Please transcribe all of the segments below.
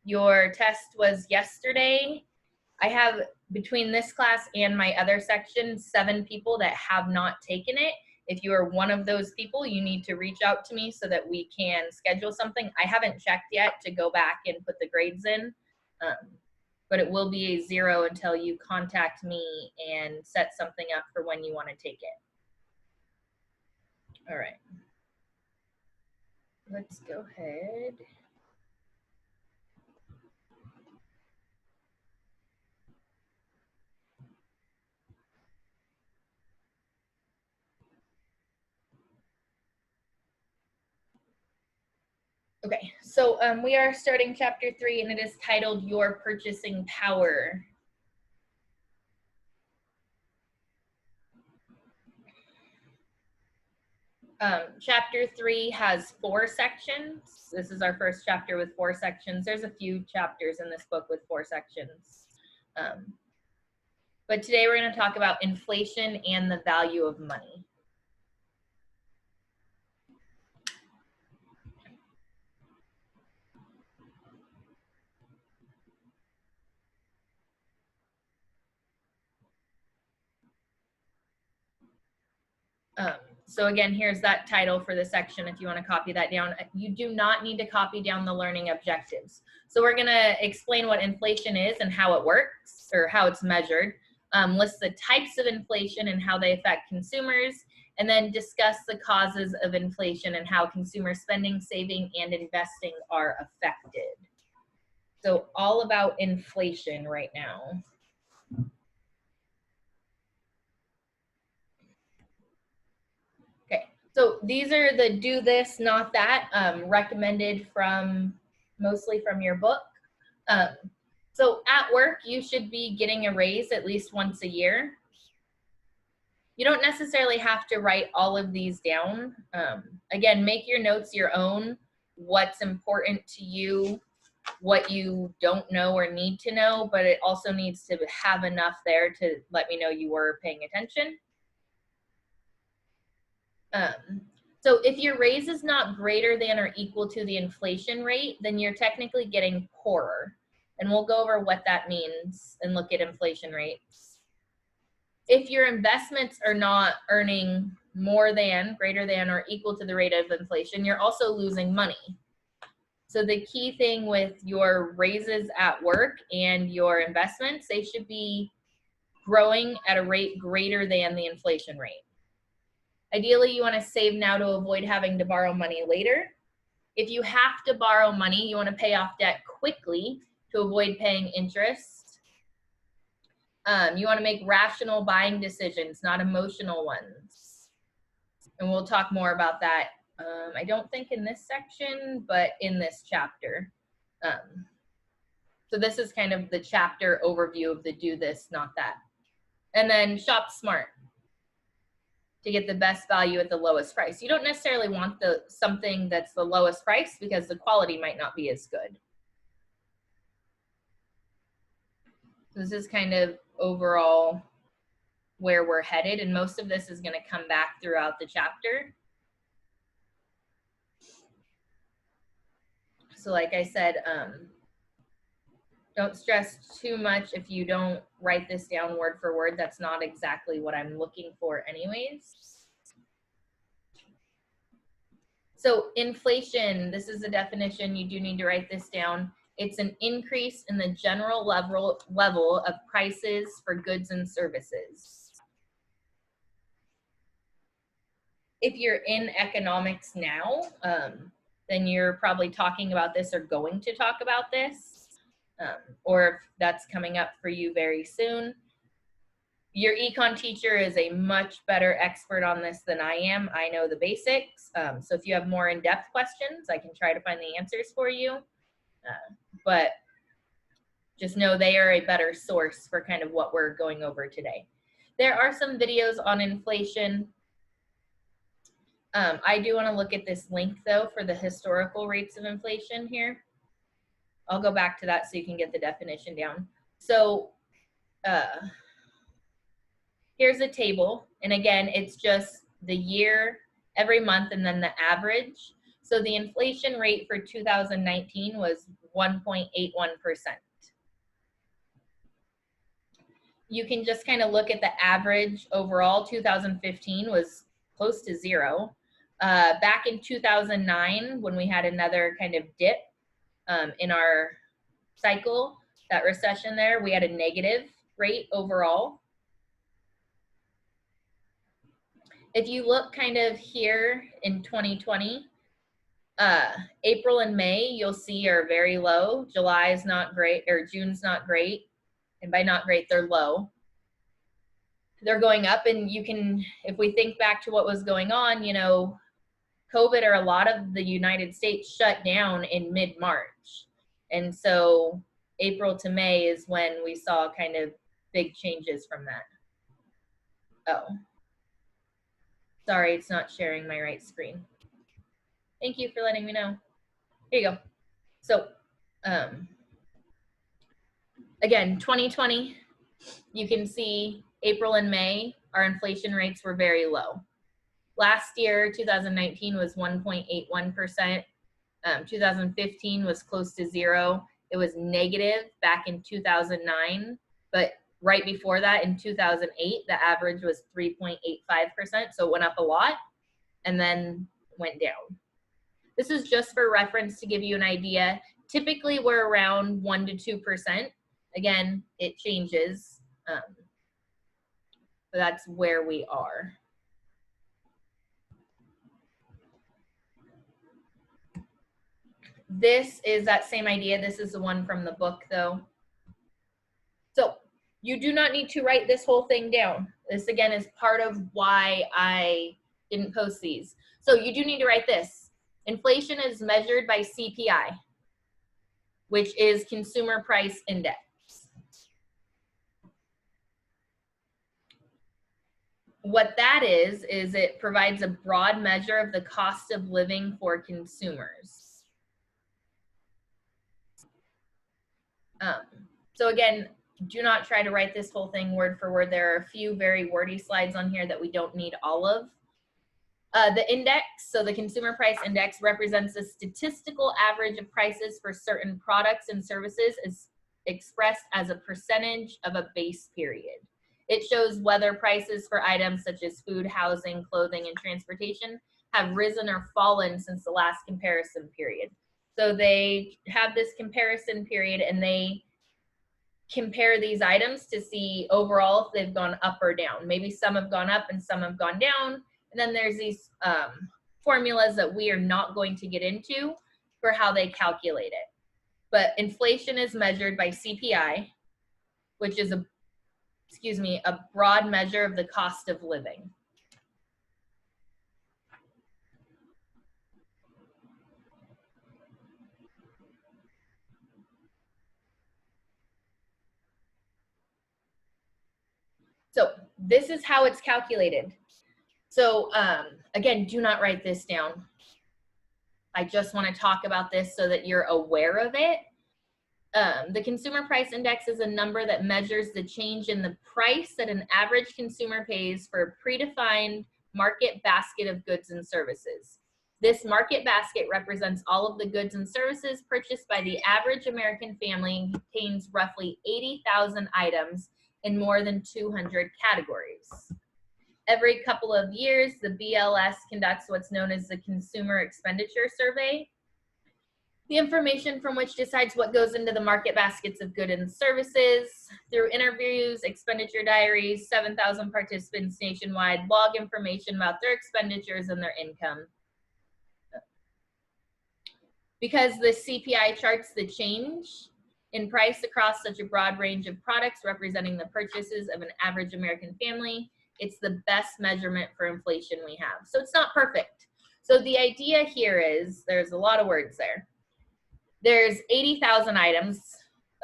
your test was yesterday. I have, between this class and my other section, 7 people that have not taken it. If you are one of those people, you need to reach out to me so that we can schedule something. I haven't checked yet to go back and put the grades in, but it will be a 0 until you contact me and set something up for when you want to take it. All right. Let's go ahead. Okay, so we are starting chapter 3, and it is titled Your Purchasing Power. Chapter 3 has 4 sections. This is our first chapter with 4 sections. There's a few chapters in this book with 4 sections. But today we're going to talk about inflation and the value of money. So again, here's that title for the section if you want to copy that down. You do not need to copy down the learning objectives. So we're going to explain what inflation is and how it works, or how it's measured, list the types of inflation and how they affect consumers, and then discuss the causes of inflation and how consumer spending, saving, and investing are affected. So all about inflation right now. Okay, so these are the do this, not that, recommended from, mostly from your book. So at work, you should be getting a raise at least once a year. You don't necessarily have to write all of these down. Again, make your notes your own, what's important to you, what you don't know or need to know, but it also needs to have enough there to let me know you were paying attention. So if your raise is not greater than or equal to the inflation rate, then you're technically getting poorer. And we'll go over what that means and look at inflation rates. If your investments are not earning more than, greater than, or equal to the rate of inflation, you're also losing money. So the key thing with your raises at work and your investments, they should be growing at a rate greater than the inflation rate. Ideally, you want to save now to avoid having to borrow money later. If you have to borrow money, you want to pay off debt quickly to avoid paying interest. You want to make rational buying decisions, not emotional ones. And we'll talk more about that, I don't think in this section, but in this chapter. So this is kind of the chapter overview of the do this, not that. And then shop smart to get the best value at the lowest price. You don't necessarily want something that's the lowest price because the quality might not be as good. So this is kind of overall where we're headed, and most of this is going to come back throughout the chapter. So like I said, don't stress too much if you don't write this down word for word. That's not exactly what I'm looking for anyways. So inflation, this is a definition. You do need to write this down. It's an increase in the general level of prices for goods and services. If you're in economics now, then you're probably talking about this or going to talk about this, or if that's coming up for you very soon. Your econ teacher is a much better expert on this than I am. I know the basics. So if you have more in-depth questions, I can try to find the answers for you. But just know they are a better source for kind of what we're going over today. There are some videos on inflation. I do want to look at this link though for the historical rates of inflation here. I'll go back to that so you can get the definition down. So here's a table, and again, it's just the year, every month, and then the average. So the inflation rate for 2019 was 1.81%. You can just kind of look at the average overall. 2015 was close to zero. Back in 2009, when we had another kind of dip in our cycle, that recession there, we had a negative rate overall. If you look kind of here in 2020, April and May, you'll see are very low. July is not great, or June's not great. And by not great, they're low. They're going up, and you can, if we think back to what was going on, you know, COVID or a lot of the United States shut down in mid-March. And so April to May is when we saw kind of big changes from that. Oh, sorry, it's not sharing my right screen. Thank you for letting me know. Here you go. So, again, 2020, you can see April and May, our inflation rates were very low. Last year, 2019 was 1.81%. 2015 was close to zero. It was negative back in 2009, but right before that, in 2008, the average was 3.85%. So it went up a lot and then went down. This is just for reference to give you an idea. Typically, we're around 1 to 2%. Again, it changes, but that's where we are. This is that same idea. This is the one from the book, though. So you do not need to write this whole thing down. This, again, is part of why I didn't post these. So you do need to write this. Inflation is measured by CPI, which is Consumer Price Index. What that is it provides a broad measure of the cost of living for consumers. So again, do not try to write this whole thing word for word. There are a few very wordy slides on here that we don't need all of. The index, so the Consumer Price Index, represents a statistical average of prices for certain products and services is expressed as a percentage of a base period. It shows whether prices for items such as food, housing, clothing, and transportation have risen or fallen since the last comparison period. So they have this comparison period and they compare these items to see overall if they've gone up or down. Maybe some have gone up and some have gone down. And then there's these formulas that we are not going to get into for how they calculate it. But inflation is measured by CPI, which is a broad measure of the cost of living. So this is how it's calculated. So again, do not write this down. I just want to talk about this so that you're aware of it. The Consumer Price Index is a number that measures the change in the price that an average consumer pays for a predefined market basket of goods and services. This market basket represents all of the goods and services purchased by the average American family and contains roughly 80,000 items in more than 200 categories. Every couple of years, the BLS conducts what's known as the Consumer Expenditure Survey, the information from which decides what goes into the market baskets of goods and services. Through interviews, expenditure diaries, 7,000 participants nationwide log information about their expenditures and their income. Because the CPI charts the change in price across such a broad range of products representing the purchases of an average American family, it's the best measurement for inflation we have. So it's not perfect. So the idea here is, there's a lot of words there. There's 80,000 items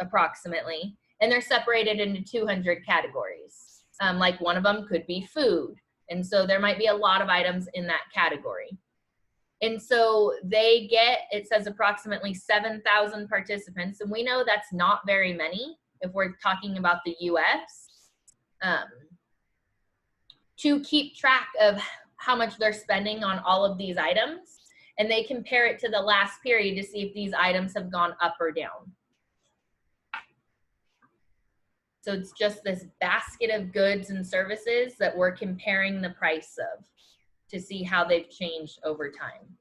approximately, and they're separated into 200 categories. Like one of them could be food. And so there might be a lot of items in that category. And so they get, it says approximately 7,000 participants, and we know that's not very many if we're talking about the US, to keep track of how much they're spending on all of these items. and they compare it to the last period to see if these items have gone up or down. So it's just this basket of goods and services that we're comparing the price of to see how they've changed over time.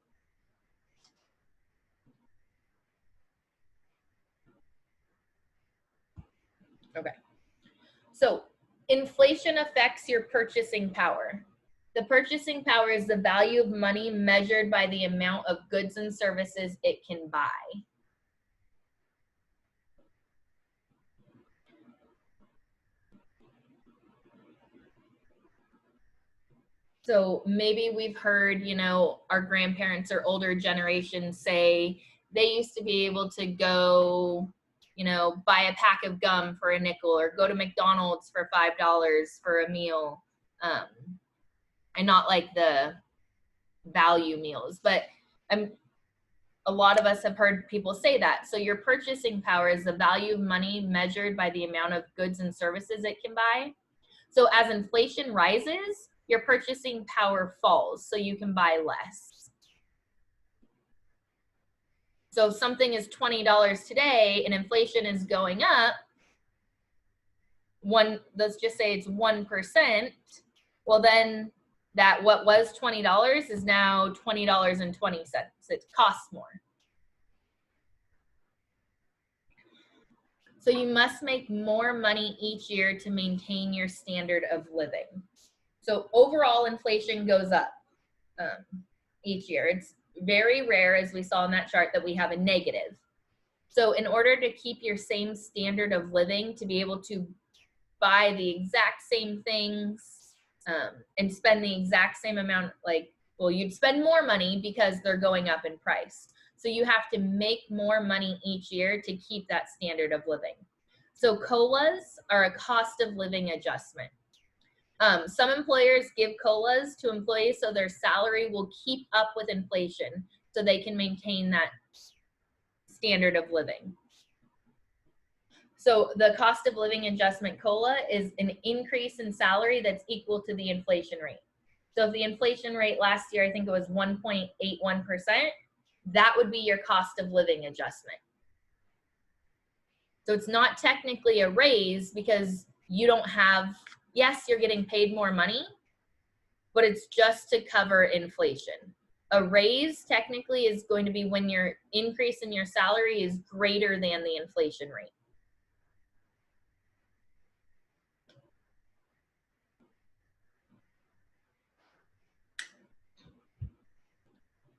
Okay. So inflation affects your purchasing power. The purchasing power is the value of money measured by the amount of goods and services it can buy. So maybe we've heard, you know, our grandparents or older generations say they used to be able to go, you know, buy a pack of gum for a nickel or go to McDonald's for $5 for a meal. And not like the value meals, but a lot of us have heard people say that. So your purchasing power is the value of money measured by the amount of goods and services it can buy. So as inflation rises, your purchasing power falls, so you can buy less. So if something is $20 today and inflation is going up, let's just say it's 1%, well then that what was $20 is now $20.20. It costs more. So you must make more money each year to maintain your standard of living. So overall inflation goes up each year. It's very rare, as we saw in that chart, that we have a negative. So in order to keep your same standard of living, to be able to buy the exact same things and spend the exact same amount, like, well, you'd spend more money because they're going up in price. So you have to make more money each year to keep that standard of living. So COLAs are a cost of living adjustment. Some employers give COLAs to employees so their salary will keep up with inflation so they can maintain that standard of living. So the cost of living adjustment COLA is an increase in salary that's equal to the inflation rate. So if the inflation rate last year, I think it was 1.81%, that would be your cost of living adjustment. So it's not technically a raise because you don't have, yes, you're getting paid more money, but it's just to cover inflation. A raise technically is going to be when your increase in your salary is greater than the inflation rate.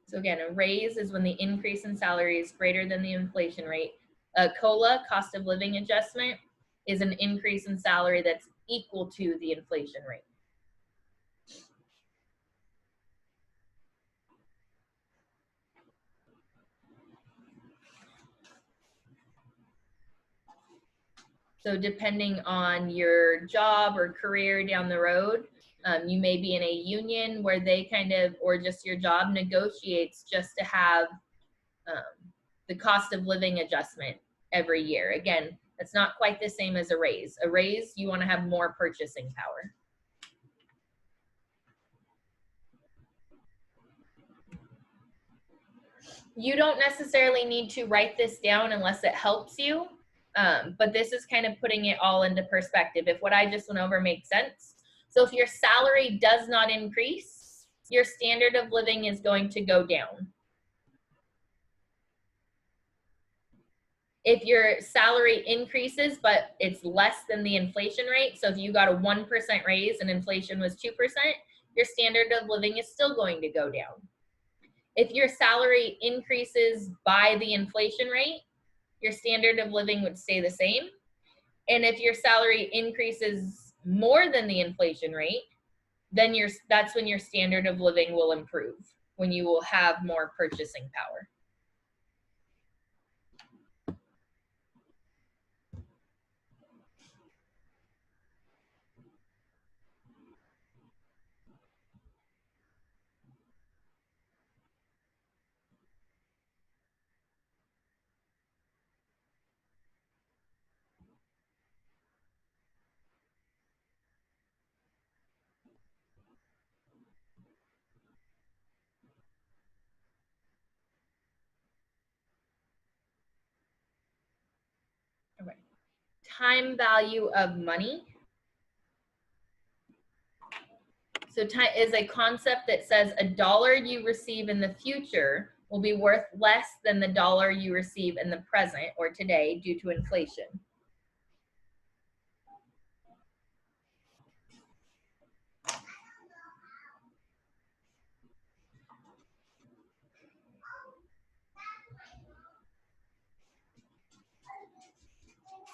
So again, a raise is when the increase in salary is greater than the inflation rate. A COLA, cost of living adjustment, is an increase in salary that's equal to the inflation rate. So depending on your job or career down the road, you may be in a union where they kind of, or just your job negotiates just to have the cost of living adjustment every year. Again, it's not quite the same as a raise. A raise, you want to have more purchasing power. You don't necessarily need to write this down unless it helps you. But this is kind of putting it all into perspective. If what I just went over makes sense. So if your salary does not increase, your standard of living is going to go down. If your salary increases, but it's less than the inflation rate, so if you got a 1% raise and inflation was 2%, your standard of living is still going to go down. If your salary increases by the inflation rate, your standard of living would stay the same. And if your salary increases more than the inflation rate, then that's when your standard of living will improve, when you will have more purchasing power. time value of money. So time is a concept that says a dollar you receive in the future will be worth less than the dollar you receive in the present or today due to inflation.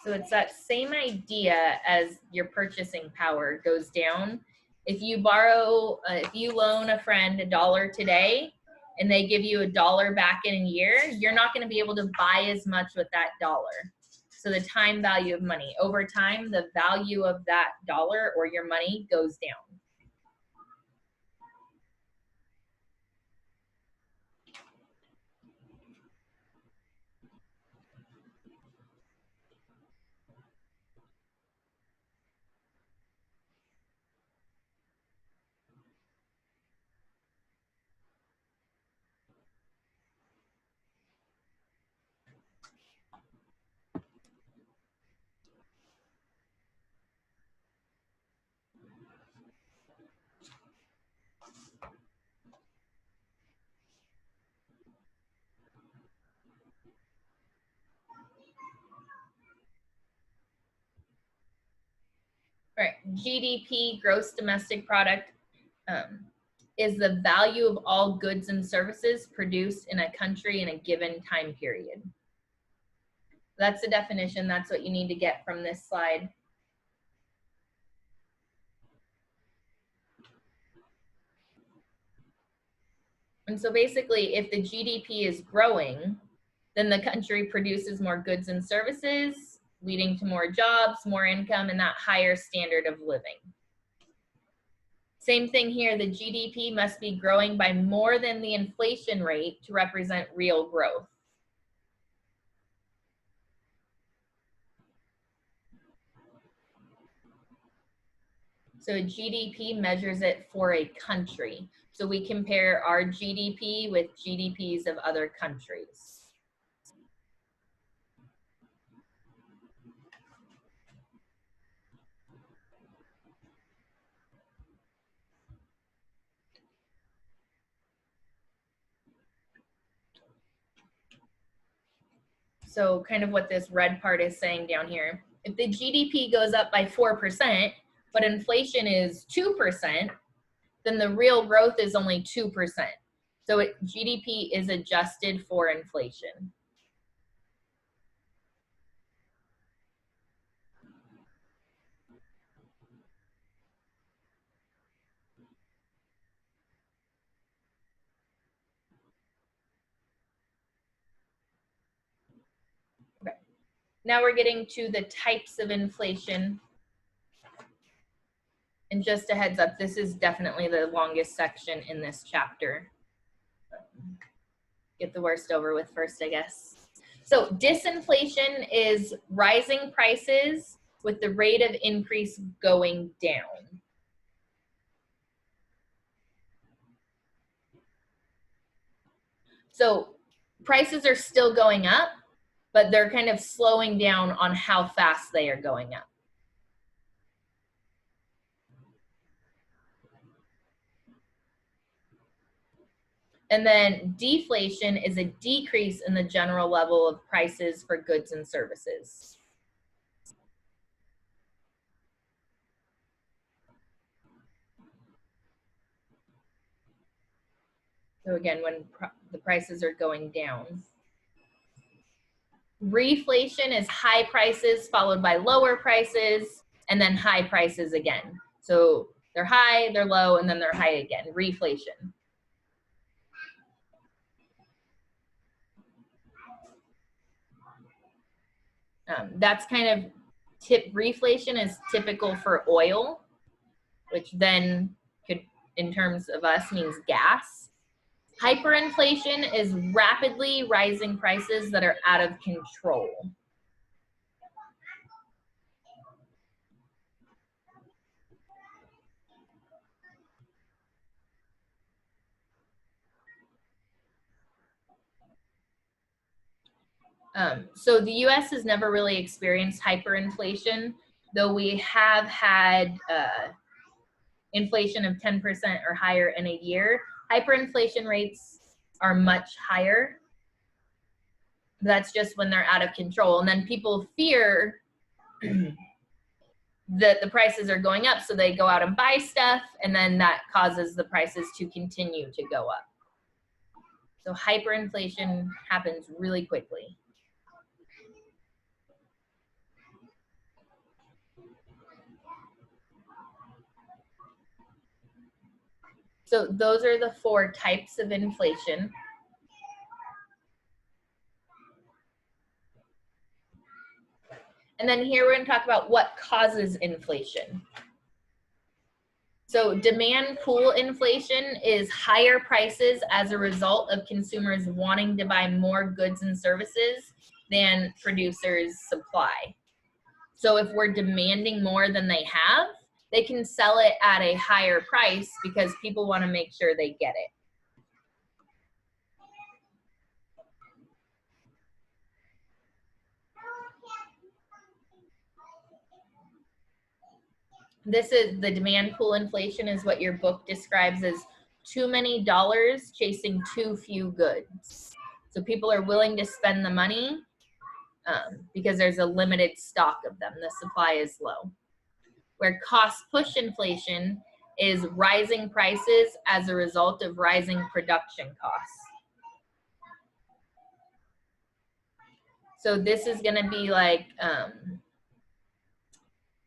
So it's that same idea as your purchasing power goes down. If you loan a friend $1 today and they give you $1 back in a year, you're not going to be able to buy as much with that dollar. So the time value of money, over time, the value of that dollar or your money goes down. All right, GDP, gross domestic product, is the value of all goods and services produced in a country in a given time period. That's the definition. That's what you need to get from this slide. And so basically, if the GDP is growing, then the country produces more goods and services, leading to more jobs, more income, and that higher standard of living. Same thing here, the GDP must be growing by more than the inflation rate to represent real growth. So GDP measures it for a country. So we compare our GDP with GDPs of other countries. So kind of what this red part is saying down here. If the GDP goes up by 4%, but inflation is 2%, then the real growth is only 2%. So GDP is adjusted for inflation. Okay. Now we're getting to the types of inflation. And just a heads up, this is definitely the longest section in this chapter. Get the worst over with first, I guess. So disinflation is rising prices with the rate of increase going down. So prices are still going up, but they're kind of slowing down on how fast they are going up. And then deflation is a decrease in the general level of prices for goods and services. So again, when the prices are going down. Reflation is high prices followed by lower prices and then high prices again. So they're high, they're low, and then they're high again, reflation. That's kind of reflation is typical for oil, which then could, in terms of us, means gas. Hyperinflation is rapidly rising prices that are out of control. So the US has never really experienced hyperinflation, though we have had inflation of 10% or higher in a year. Hyperinflation rates are much higher. That's just when they're out of control. And then people fear that the prices are going up, so they go out and buy stuff, and then that causes the prices to continue to go up. So hyperinflation happens really quickly. So those are the 4 types of inflation. And then here we're going to talk about what causes inflation. So demand pull inflation is higher prices as a result of consumers wanting to buy more goods and services than producers supply. So if we're demanding more than they have, they can sell it at a higher price because people want to make sure they get it. This is the demand pull inflation, is what your book describes as too many dollars chasing too few goods. So people are willing to spend the money because there's a limited stock of them. The supply is low. Where cost push inflation is rising prices as a result of rising production costs. So this is going to be like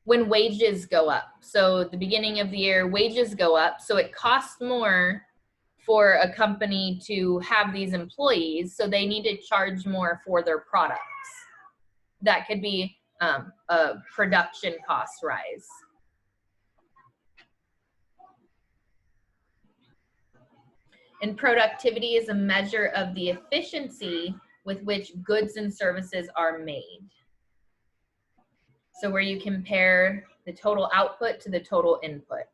when wages go up. So at the beginning of the year, wages go up. So it costs more for a company to have these employees. So they need to charge more for their products. That could be a production cost rise. And productivity is a measure of the efficiency with which goods and services are made. So where you compare the total output to the total input.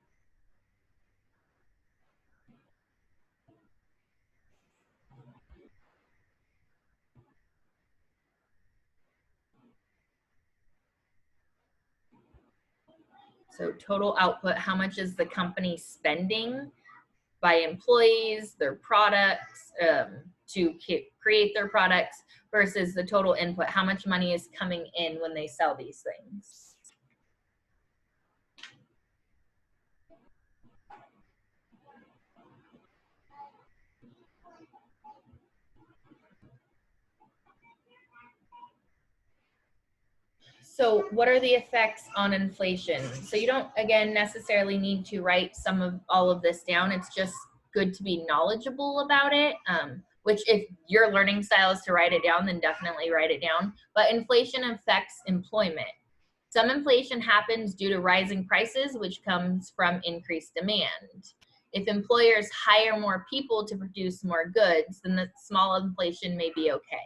So total output, how much is the company spending by employees, their products, to create their products, versus the total input, how much money is coming in when they sell these things. So what are the effects on inflation? So you don't, again, necessarily need to write all of this down. It's just good to be knowledgeable about it, which if your learning style is to write it down, then definitely write it down. But inflation affects employment. Some inflation happens due to rising prices, which comes from increased demand. If employers hire more people to produce more goods, then the small inflation may be okay.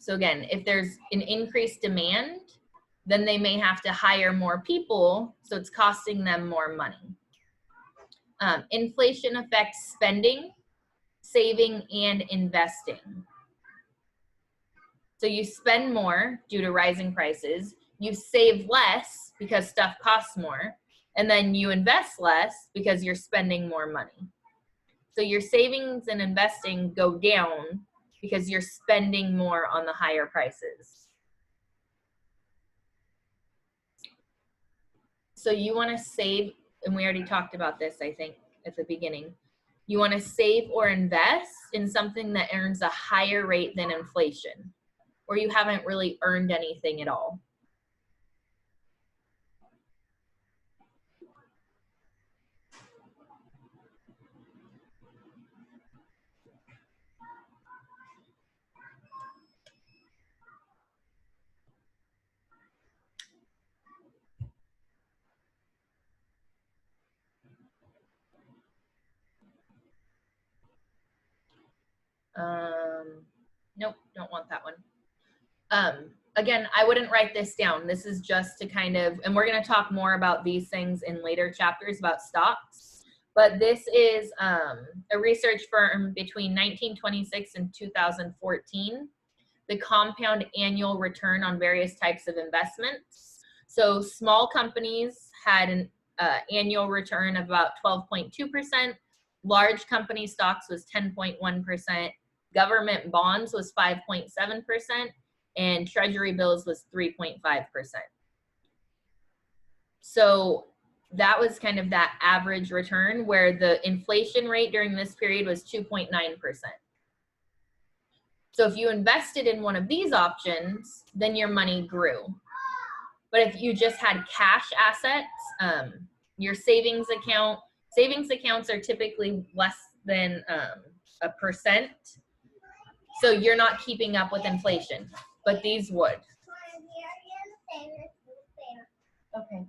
So again, if there's an increased demand, then they may have to hire more people, so it's costing them more money. Inflation affects spending, saving, and investing. So you spend more due to rising prices, you save less because stuff costs more, and then you invest less because you're spending more money. So your savings and investing go down because you're spending more on the higher prices. So you want to save, and we already talked about this, I think, at the beginning. You want to save or invest in something that earns a higher rate than inflation, or you haven't really earned anything at all. Nope, don't want that one. Again, I wouldn't write this down. This is just to kind of, and we're going to talk more about these things in later chapters about stocks, But this is a research firm between 1926 and 2014, the compound annual return on various types of investments. So small companies had an annual return of about 12.2%. Large company stocks was 10.1%. Government bonds was 5.7%. And treasury bills was 3.5%. So that was kind of that average return, where the inflation rate during this period was 2.9%. So if you invested in one of these options, then your money grew. But if you just had cash assets, your savings accounts are typically less than 1%. So you're not keeping up with inflation, but these would. Okay.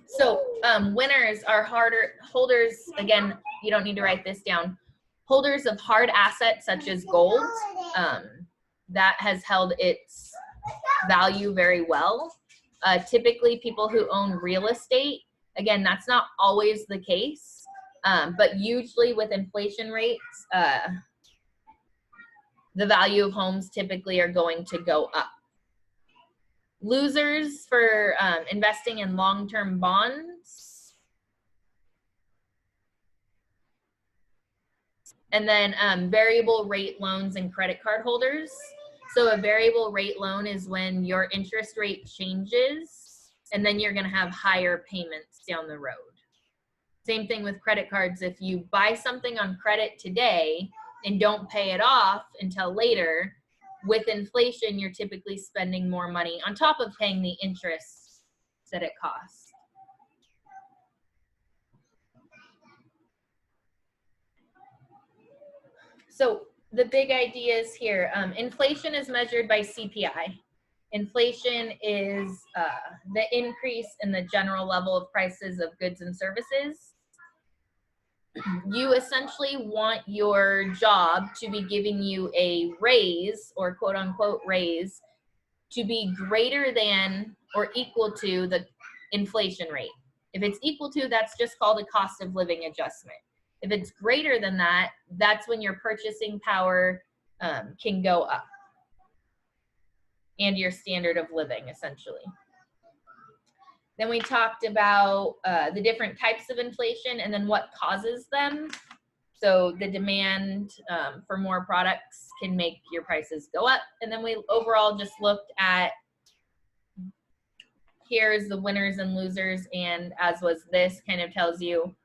So winners are holders, again, you don't need to write this down, holders of hard assets such as gold, that has held its value very well. Typically people who own real estate, again, that's not always the case, but usually with inflation rates, the value of homes typically are going to go up. Losers for investing in long-term bonds. And then variable rate loans and credit card holders. So a variable rate loan is when your interest rate changes and then you're gonna have higher payments down the road. Same thing with credit cards. If you buy something on credit today and don't pay it off until later, with inflation, you're typically spending more money on top of paying the interest that it costs. So the big ideas here, inflation is measured by CPI. Inflation is the increase in the general level of prices of goods and services. You essentially want your job to be giving you a raise, or quote unquote raise, to be greater than or equal to the inflation rate. If it's equal to, that's just called a cost of living adjustment. If it's greater than that, that's when your purchasing power can go up, and your standard of living, essentially. Then we talked about the different types of inflation and then what causes them. So the demand for more products can make your prices go up. And then we overall just looked at, here's the winners and losers, and as was this, kind of tells you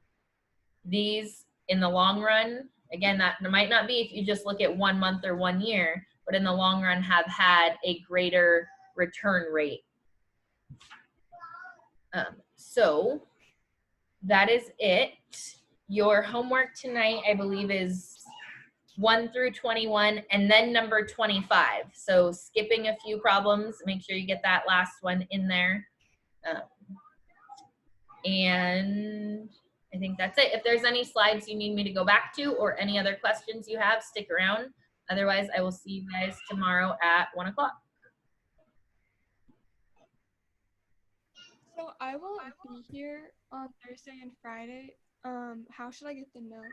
these in the long run, again, that might not be if you just look at 1 month or 1 year, but in the long run have had a greater return rate. So that is it. Your homework tonight, I believe, is 1 through 21, and then number 25. So skipping a few problems, make sure you get that last one in there. And I think that's it. If there's any slides you need me to go back to or any other questions you have, stick around. Otherwise, I will see you guys tomorrow at 1 o'clock. So I won't be here on Thursday and Friday. How should I get the notes?